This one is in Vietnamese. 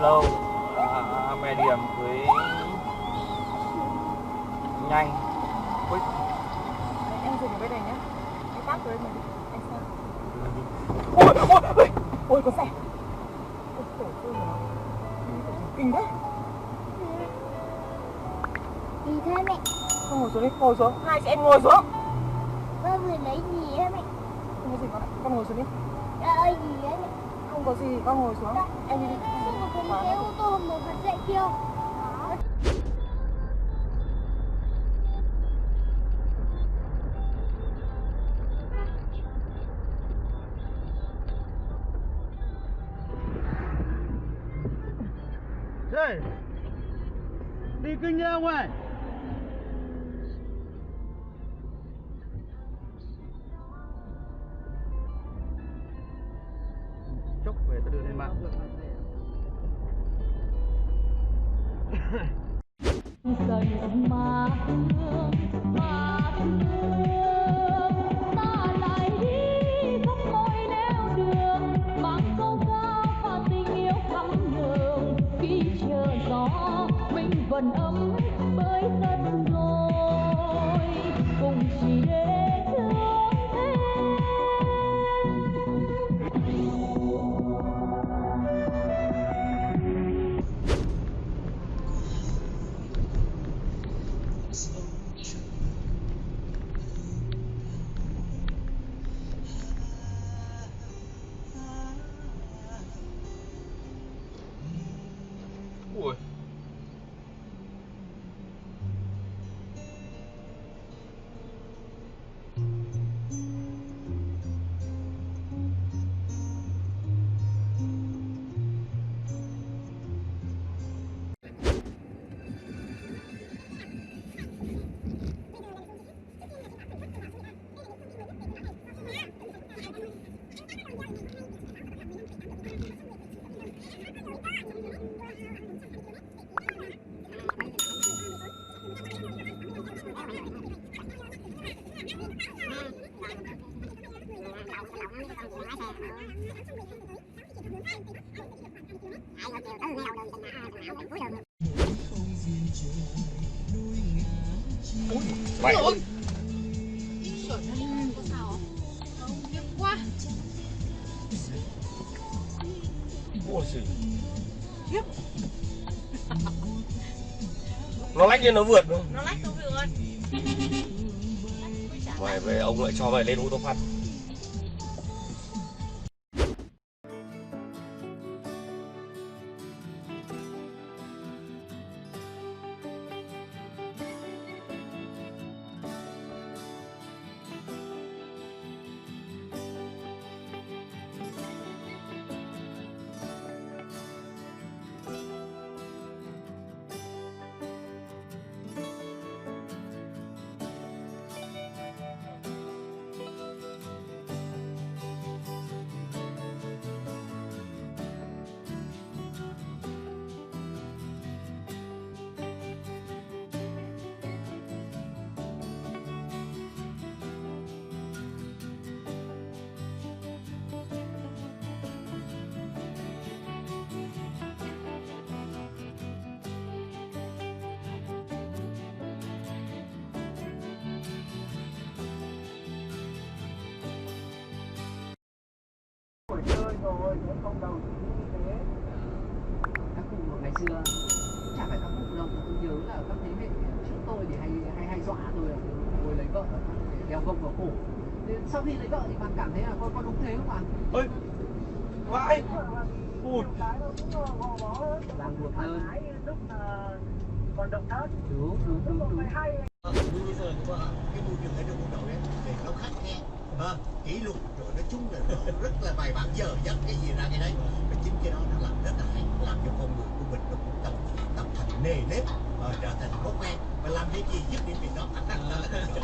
Lâu mẹ điểm với nhanh quick. Em dừng ở bên này nhé. Em tắt với mình. Anh sao? Ôi có xe. Ôi khổ thương nó. Kinh đấy. Gì thế mẹ? Con ngồi xuống đi, ngồi xuống. Hai chị em ngồi xuống. Con vừa lấy gì thế mẹ? Không có gì con ngồi xuống đi. Ơi gì đấy mẹ? Không có gì, con ngồi xuống. Em đi đi. Sao mà có một cái ô tô một phát dậy kia không? Đây, đi kinh nha ông ơi. Chốc về ta đưa lên mạng. Dần mà thương, ta lại đi khắp mọi nẻo đường, mang câu ca và tình yêu thắm đường. Khi chờ gió mình vẫn ấm bởi thân rồi, cùng chỉ để thương Ui. Mày ơi. Ôi giời. Khiếp. Nó lách lên nó vượt luôn. Nó lách nó vượt. Mày về ông lại cho mày lên ô tô phạt. Chơi rồi, nó không đầu như thế. Các cụ ngày xưa cũng chả phải các cụ đâu, tôi nhớ là các thế hệ trước tôi thì hay dọa tôi là ngồi lấy vợ để đeo gông vào cổ. Thế sau khi lấy vợ thì bạn cảm thấy là có đúng thế không bạn? Ơi. Vãi. Ui. Đang buồn hơn. Còn động đất. Đúng. Bây giờ cái môi trường ở trong quân đội đấy để nó khắc khe kỷ luật rồi nói chung là nó rất là bài bản giờ dắt cái gì ra cái đấy, và chính cái đó nó làm rất là hay, làm cho con người của mình nó cũng tập thành nề nếp, trở thành thói quen, và làm cái gì dứt điểm việc đó anh đó là